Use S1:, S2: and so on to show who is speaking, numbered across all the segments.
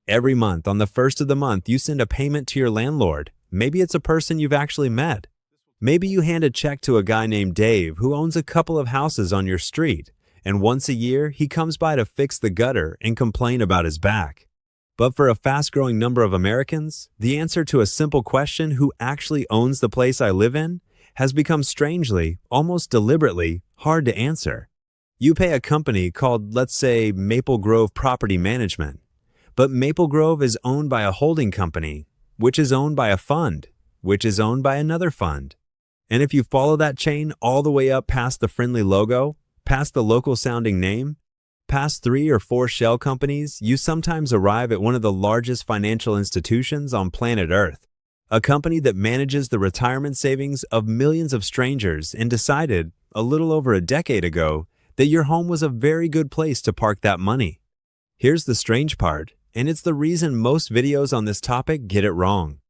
S1: Every month, on the first of the month, you send a payment to your landlord. Maybe it's a person you've actually met. Maybe you hand a check to a guy named Dave who owns a couple of houses on your street, and once a year, he comes by to fix the gutter and complain about his back. But for a fast-growing number of Americans, the answer to a simple question, who actually owns the place I live in, has become strangely, almost deliberately, hard to answer. You pay a company called, let's say, Maple Grove Property Management. But Maple Grove is owned by a holding company, which is owned by a fund, which is owned by another fund. And if you follow that chain all the way up past the friendly logo, past the local-sounding name, past 3 or 4 shell companies, you sometimes arrive at one of the largest financial institutions on planet Earth, a company that manages the retirement savings of millions of strangers and decided, a little over a decade ago, that your home was a very good place to park that money. Here's the strange part, and it's the reason most videos on this topic get it wrong.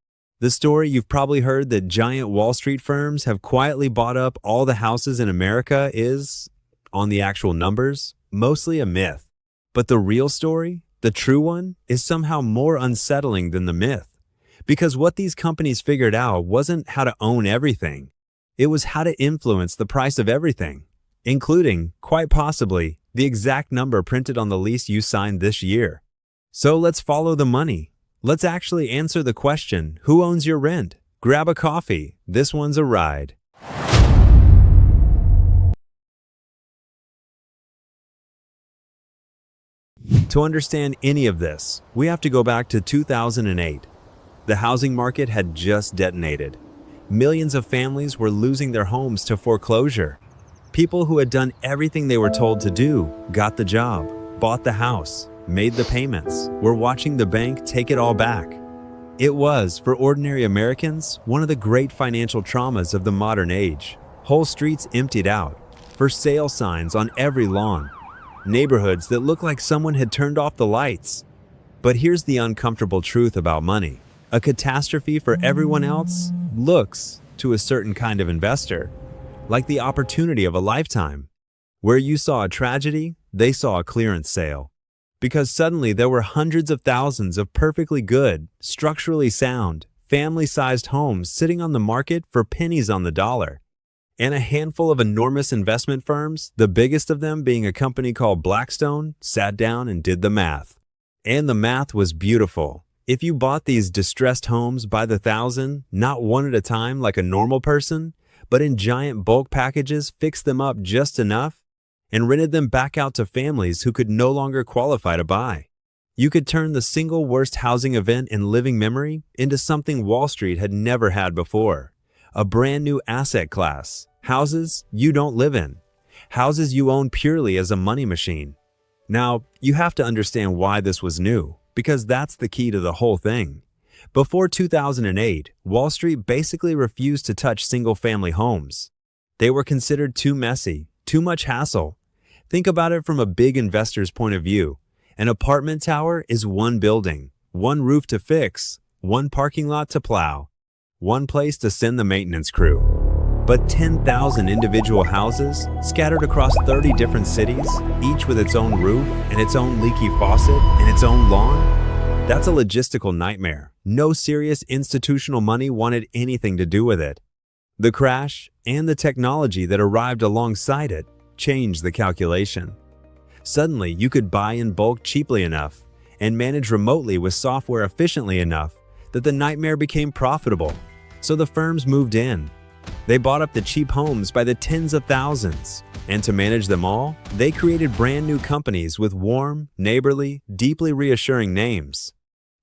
S1: The story you've probably heard that giant Wall Street firms have quietly bought up all the houses in America is, on the actual numbers, mostly a myth. But the real story, the true one, is somehow more unsettling than the myth. Because what these companies figured out wasn't how to own everything. It was how to influence the price of everything, including, quite possibly, the exact number printed on the lease you signed this year. So let's follow the money. Let's actually answer the question, who owns your rent? Grab a coffee. This one's a ride. To understand any of this, we have to go back to 2008. The housing market had just detonated. Millions of families were losing their homes to foreclosure. People who had done everything they were told to do got the job, bought the house, made the payments, were watching the bank take it all back. It was, for ordinary Americans, one of the great financial traumas of the modern age. Whole streets emptied out, for sale signs on every lawn, neighborhoods that looked like someone had turned off the lights. But here's the uncomfortable truth about money. A catastrophe for everyone else looks, to a certain kind of investor, like the opportunity of a lifetime. Where you saw a tragedy, they saw a clearance sale. Because suddenly there were hundreds of thousands of perfectly good, structurally sound, family-sized homes sitting on the market for pennies on the dollar. And a handful of enormous investment firms, the biggest of them being a company called Blackstone, sat down and did the math. And the math was beautiful. If you bought these distressed homes by the thousand, not one at a time like a normal person, but in giant bulk packages, fixed them up just enough, and rented them back out to families who could no longer qualify to buy. You could turn the single worst housing event in living memory into something Wall Street had never had before. A brand new asset class. Houses you don't live in. Houses you own purely as a money machine. Now, you have to understand why this was new, because that's the key to the whole thing. Before 2008, Wall Street basically refused to touch single-family homes. They were considered too messy, too much hassle. Think about it from a big investor's point of view. An apartment tower is one building, one roof to fix, one parking lot to plow, one place to send the maintenance crew. But 10,000 individual houses scattered across 30 different cities, each with its own roof and its own leaky faucet and its own lawn? That's a logistical nightmare. No serious institutional money wanted anything to do with it. The crash and the technology that arrived alongside it changed the calculation. Suddenly, you could buy in bulk cheaply enough and manage remotely with software efficiently enough that the nightmare became profitable. So the firms moved in. They bought up the cheap homes by the tens of thousands. And to manage them all, they created brand new companies with warm, neighborly, deeply reassuring names.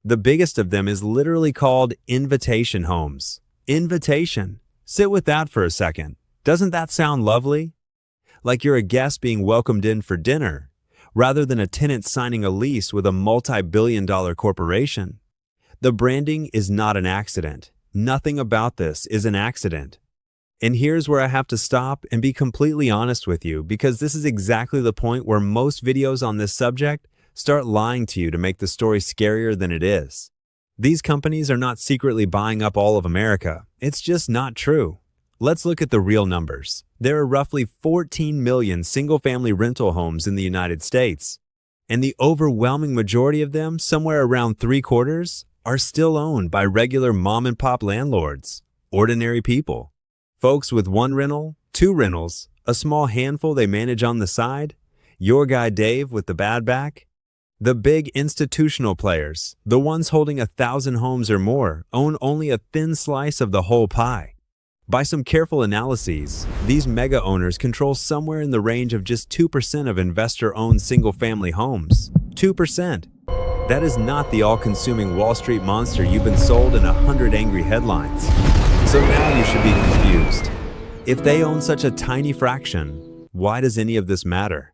S1: The biggest of them is literally called invitation homes. Invitation. Sit with that for a second. Doesn't that sound lovely? Like you're a guest being welcomed in for dinner, rather than a tenant signing a lease with a multi-billion-dollar corporation. The branding is not an accident. Nothing about this is an accident. And here's where I have to stop and be completely honest with you, because this is exactly the point where most videos on this subject start lying to you to make the story scarier than it is. These companies are not secretly buying up all of America. It's just not true. Let's look at the real numbers. There are roughly 14 million single-family rental homes in the United States. And the overwhelming majority of them, somewhere around 3/4, are still owned by regular mom-and-pop landlords, ordinary people. Folks with one rental, two rentals, a small handful they manage on the side, your guy Dave with the bad back. The big institutional players, the ones holding 1,000 homes or more, own only a thin slice of the whole pie. By some careful analyses, these mega owners control somewhere in the range of just 2% of investor-owned single-family homes. 2%. That is not the all-consuming Wall Street monster you've been sold in 100 angry headlines. So now you should be confused. If they own such a tiny fraction, why does any of this matter?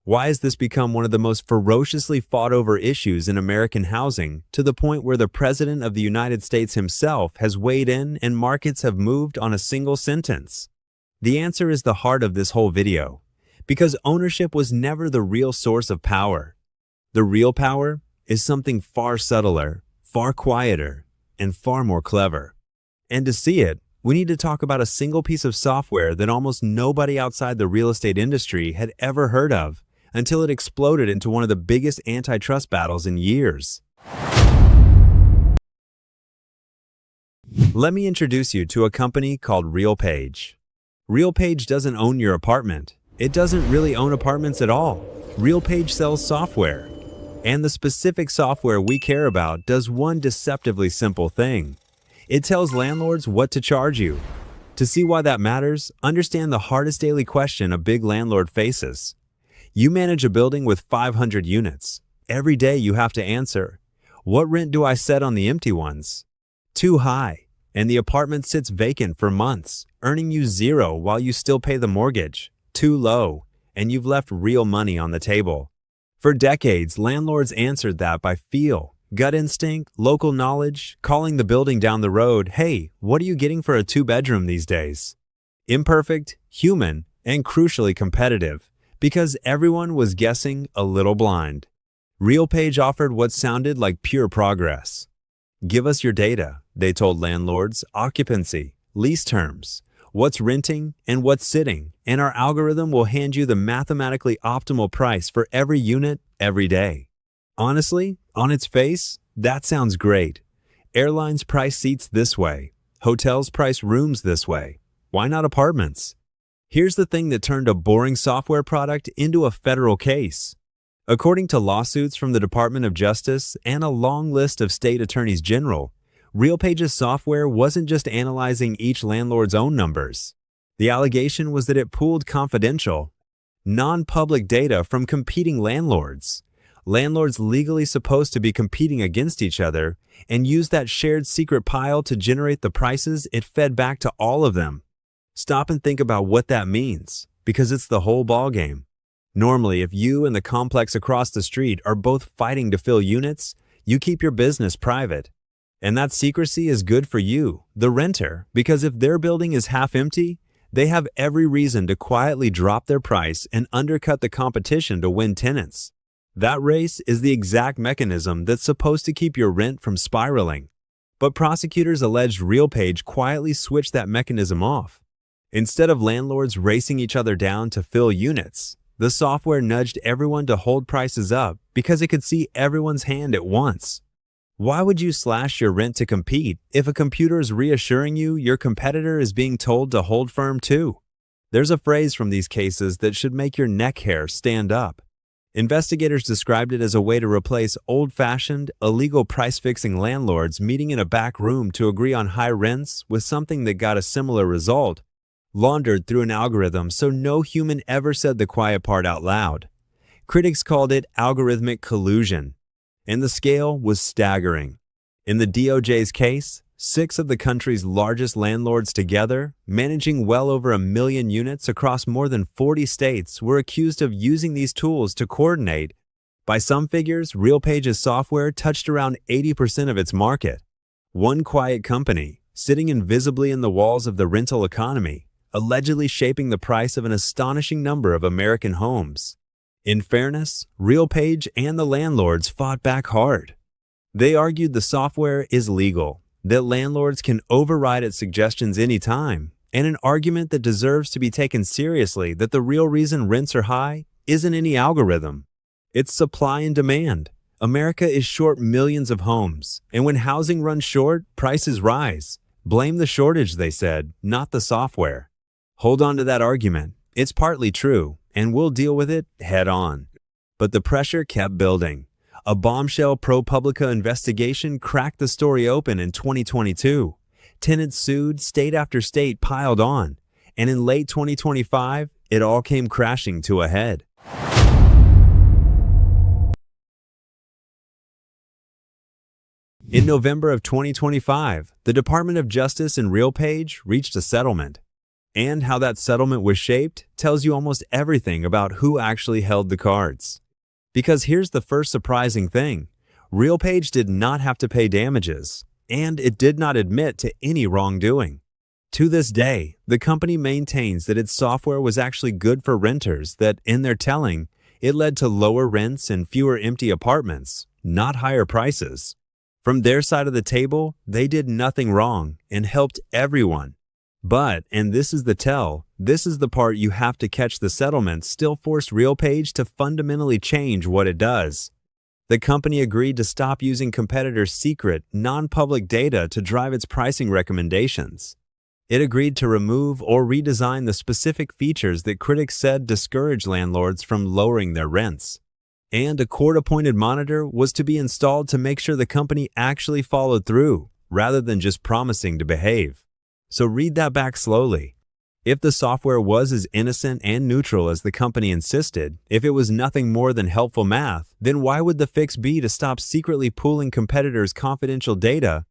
S1: Why has this become one of the most ferociously fought-over issues in American housing, to the point where the President of the United States himself has weighed in and markets have moved on a single sentence? The answer is the heart of this whole video, because ownership was never the real source of power. The real power is something far subtler, far quieter, and far more clever. And to see it, we need to talk about a single piece of software that almost nobody outside the real estate industry had ever heard of, until it exploded into one of the biggest antitrust battles in years. Let me introduce you to a company called RealPage. RealPage doesn't own your apartment. It doesn't really own apartments at all. RealPage sells software. And the specific software we care about does one deceptively simple thing. It tells landlords what to charge you. To see why that matters, understand the hardest daily question a big landlord faces. You manage a building with 500 units. Every day you have to answer, what rent do I set on the empty ones? Too high, and the apartment sits vacant for months, earning you zero while you still pay the mortgage. Too low, and you've left real money on the table. For decades, landlords answered that by feel, gut instinct, local knowledge, calling the building down the road, hey, what are you getting for a 2-bedroom these days? Imperfect, human, and crucially competitive, because everyone was guessing a little blind. RealPage offered what sounded like pure progress. Give us your data, they told landlords, occupancy, lease terms, what's renting and what's sitting, and our algorithm will hand you the mathematically optimal price for every unit every day. Honestly, on its face, that sounds great. Airlines price seats this way. Hotels price rooms this way. Why not apartments? Here's the thing that turned a boring software product into a federal case. According to lawsuits from the Department of Justice and a long list of state attorneys general, RealPage's software wasn't just analyzing each landlord's own numbers. The allegation was that it pooled confidential, non-public data from competing landlords. Landlords legally supposed to be competing against each other, and used that shared secret pile to generate the prices it fed back to all of them. Stop and think about what that means, because it's the whole ballgame. Normally, if you and the complex across the street are both fighting to fill units, you keep your business private. And that secrecy is good for you, the renter, because if their building is half empty, they have every reason to quietly drop their price and undercut the competition to win tenants. That race is the exact mechanism that's supposed to keep your rent from spiraling. But prosecutors alleged RealPage quietly switched that mechanism off. Instead of landlords racing each other down to fill units, the software nudged everyone to hold prices up because it could see everyone's hand at once. Why would you slash your rent to compete if a computer is reassuring you your competitor is being told to hold firm too? There's a phrase from these cases that should make your neck hair stand up. Investigators described it as a way to replace old-fashioned, illegal price-fixing landlords meeting in a back room to agree on high rents with something that got a similar result, laundered through an algorithm so no human ever said the quiet part out loud. Critics called it algorithmic collusion, and the scale was staggering. In the DOJ's case, 6 of the country's largest landlords together, managing well over 1 million units across more than 40 states, were accused of using these tools to coordinate. By some figures, RealPage's software touched around 80% of its market. One quiet company, sitting invisibly in the walls of the rental economy, allegedly shaping the price of an astonishing number of American homes. In fairness, RealPage and the landlords fought back hard. They argued the software is legal, that landlords can override its suggestions anytime, and an argument that deserves to be taken seriously that the real reason rents are high isn't any algorithm. It's supply and demand. America is short millions of homes, and when housing runs short, prices rise. Blame the shortage, they said, not the software. Hold on to that argument. It's partly true, and we'll deal with it head on. But the pressure kept building. A bombshell ProPublica investigation cracked the story open in 2022. Tenants sued, state after state piled on, and in late 2025, it all came crashing to a head. In November of 2025, the Department of Justice and RealPage reached a settlement. And how that settlement was shaped tells you almost everything about who actually held the cards. Because here's the first surprising thing. RealPage did not have to pay damages, and it did not admit to any wrongdoing. To this day, the company maintains that its software was actually good for renters, that in their telling, it led to lower rents and fewer empty apartments, not higher prices. From their side of the table, they did nothing wrong and helped everyone. But, and this is the tell, this is the part you have to catch, the settlement still forced RealPage to fundamentally change what it does. The company agreed to stop using competitors' secret, non-public data to drive its pricing recommendations. It agreed to remove or redesign the specific features that critics said discouraged landlords from lowering their rents. And a court-appointed monitor was to be installed to make sure the company actually followed through, rather than just promising to behave. So read that back slowly. If the software was as innocent and neutral as the company insisted, if it was nothing more than helpful math, then why would the fix be to stop secretly pooling competitors' confidential data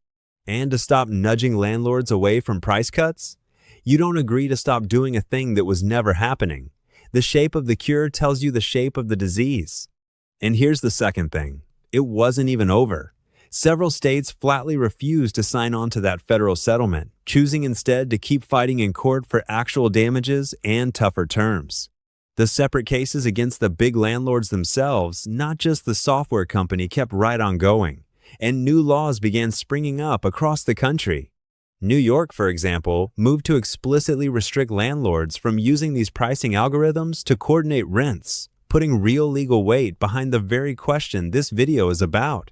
S1: and to stop nudging landlords away from price cuts? You don't agree to stop doing a thing that was never happening. The shape of the cure tells you the shape of the disease. And here's the second thing. It wasn't even over. Several states flatly refused to sign on to that federal settlement, choosing instead to keep fighting in court for actual damages and tougher terms. The separate cases against the big landlords themselves, not just the software company, kept right on going, and new laws began springing up across the country. New York, for example, moved to explicitly restrict landlords from using these pricing algorithms to coordinate rents, putting real legal weight behind the very question this video is about.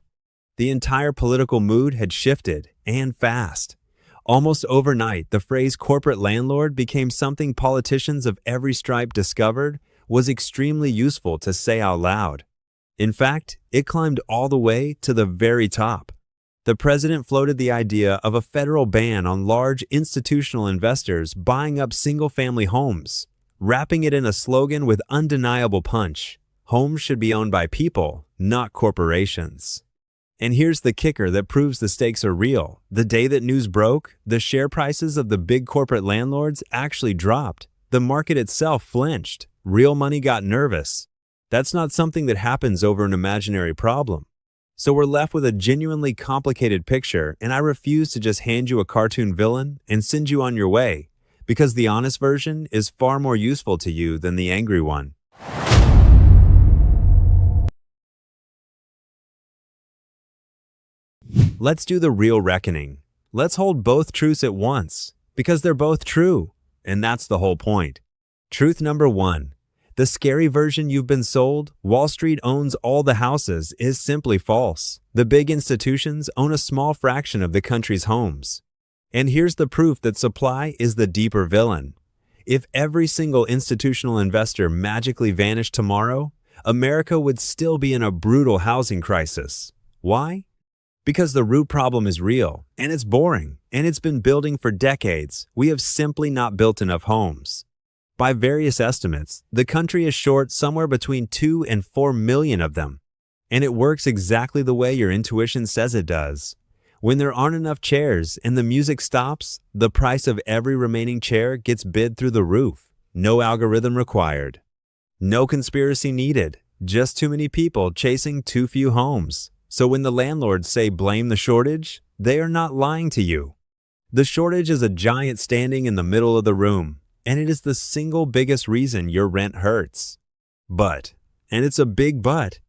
S1: The entire political mood had shifted, and fast. Almost overnight, the phrase corporate landlord became something politicians of every stripe discovered was extremely useful to say out loud. In fact, it climbed all the way to the very top. The president floated the idea of a federal ban on large institutional investors buying up single-family homes, wrapping it in a slogan with undeniable punch: homes should be owned by people, not corporations. And here's the kicker that proves the stakes are real. The day that news broke, the share prices of the big corporate landlords actually dropped. The market itself flinched. Real money got nervous. That's not something that happens over an imaginary problem. So we're left with a genuinely complicated picture, and I refuse to just hand you a cartoon villain and send you on your way, because the honest version is far more useful to you than the angry one. Let's do the real reckoning. Let's hold both truths at once, because they're both true, and that's the whole point. Truth number one: the scary version you've been sold, Wall Street owns all the houses, is simply false. The big institutions own a small fraction of the country's homes. And here's the proof that supply is the deeper villain. If every single institutional investor magically vanished tomorrow, America would still be in a brutal housing crisis. Why? Because the root problem is real, and it's boring, and it's been building for decades. We have simply not built enough homes. By various estimates, the country is short somewhere between 2 and 4 million of them. And it works exactly the way your intuition says it does. When there aren't enough chairs and the music stops, the price of every remaining chair gets bid through the roof. No algorithm required. No conspiracy needed. Just too many people chasing too few homes. So when the landlords say blame the shortage, they are not lying to you. The shortage is a giant standing in the middle of the room, and it is the single biggest reason your rent hurts. But, and it's a big but,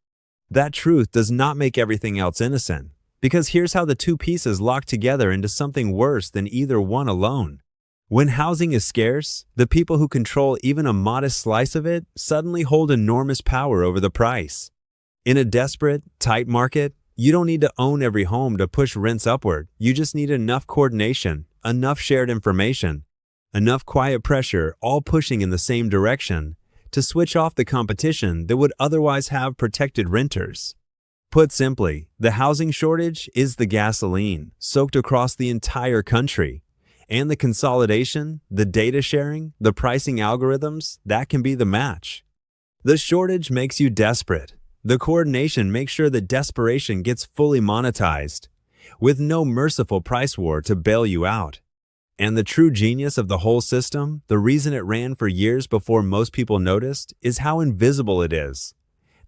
S1: that truth does not make everything else innocent, because here's how the two pieces lock together into something worse than either one alone. When housing is scarce, the people who control even a modest slice of it suddenly hold enormous power over the price. In a desperate, tight market, you don't need to own every home to push rents upward. You just need enough coordination, enough shared information, enough quiet pressure, all pushing in the same direction to switch off the competition that would otherwise have protected renters. Put simply, the housing shortage is the gasoline soaked across the entire country. And the consolidation, the data sharing, the pricing algorithms, that can be the match. The shortage makes you desperate. The coordination makes sure that desperation gets fully monetized, with no merciful price war to bail you out. And the true genius of the whole system, the reason it ran for years before most people noticed, is how invisible it is.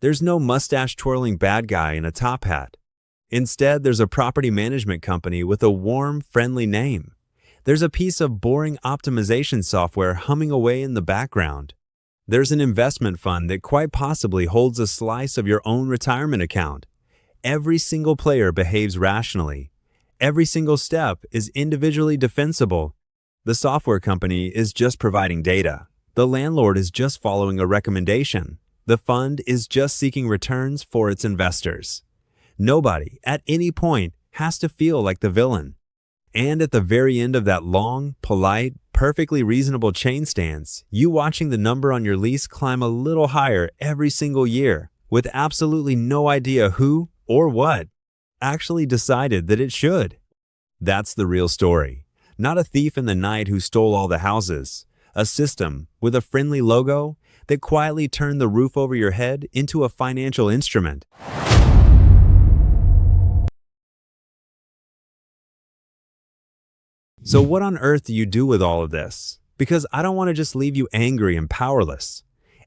S1: There's no mustache-twirling bad guy in a top hat. Instead, there's a property management company with a warm, friendly name. There's a piece of boring optimization software humming away in the background. There's an investment fund that quite possibly holds a slice of your own retirement account. Every single player behaves rationally. Every single step is individually defensible. The software company is just providing data. The landlord is just following a recommendation. The fund is just seeking returns for its investors. Nobody, at any point, has to feel like the villain. And at the very end of that long, polite, perfectly reasonable chain stance, you watching the number on your lease climb a little higher every single year, with absolutely no idea who or what actually decided that it should. That's the real story. Not a thief in the night who stole all the houses. A system with a friendly logo that quietly turned the roof over your head into a financial instrument. So what on earth do you do with all of this? Because I don't want to just leave you angry and powerless.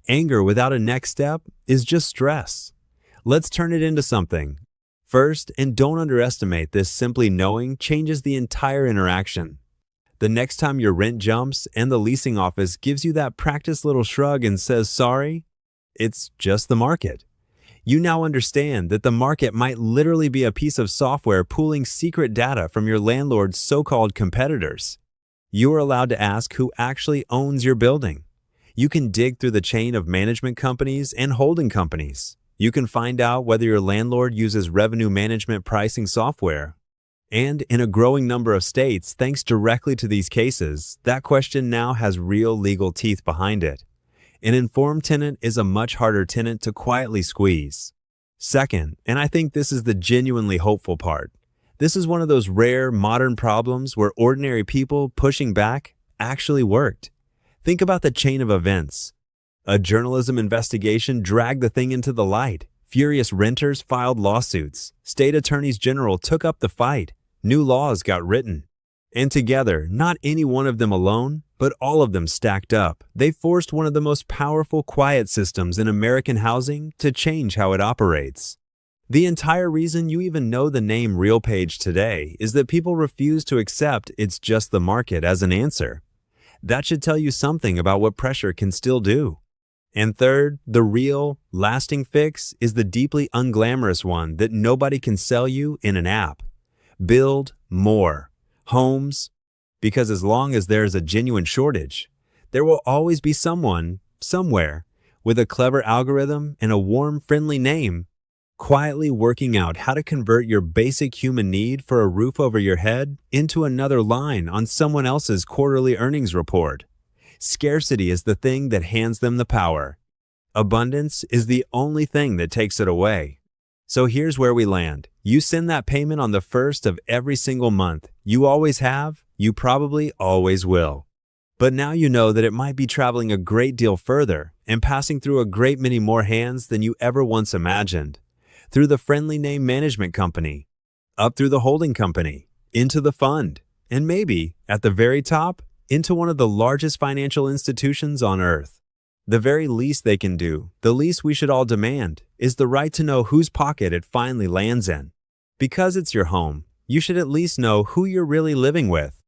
S1: Anger without a next step is just stress. Let's turn it into something. First, and don't underestimate this, simply knowing changes the entire interaction. The next time your rent jumps and the leasing office gives you that practiced little shrug and says sorry, it's just the market. You now understand that the market might literally be a piece of software pooling secret data from your landlord's so-called competitors. You are allowed to ask who actually owns your building. You can dig through the chain of management companies and holding companies. You can find out whether your landlord uses revenue management pricing software. And in a growing number of states, thanks directly to these cases, that question now has real legal teeth behind it. An informed tenant is a much harder tenant to quietly squeeze. Second, and I think this is the genuinely hopeful part, this is one of those rare modern problems where ordinary people pushing back actually worked. Think about the chain of events. A journalism investigation dragged the thing into the light. Furious renters filed lawsuits. State attorneys general took up the fight. New laws got written. And together, not any one of them alone, but all of them stacked up, they forced one of the most powerful quiet systems in American housing to change how it operates. The entire reason you even know the name RealPage today is that people refuse to accept it's just the market as an answer. That should tell you something about what pressure can still do. And third, the real, lasting fix is the deeply unglamorous one that nobody can sell you in an app. Build more homes, because as long as there is a genuine shortage, there will always be someone, somewhere, with a clever algorithm and a warm, friendly name, quietly working out how to convert your basic human need for a roof over your head into another line on someone else's quarterly earnings report. Scarcity is the thing that hands them the power. Abundance is the only thing that takes it away. So here's where we land. You send that payment on the first of every single month. You always have, you probably always will. But now you know that it might be traveling a great deal further and passing through a great many more hands than you ever once imagined. Through the friendly name management company, up through the holding company, into the fund, and maybe, at the very top, into one of the largest financial institutions on earth. The very least they can do, the least we should all demand, is the right to know whose pocket it finally lands in. Because it's your home, you should at least know who you're really living with.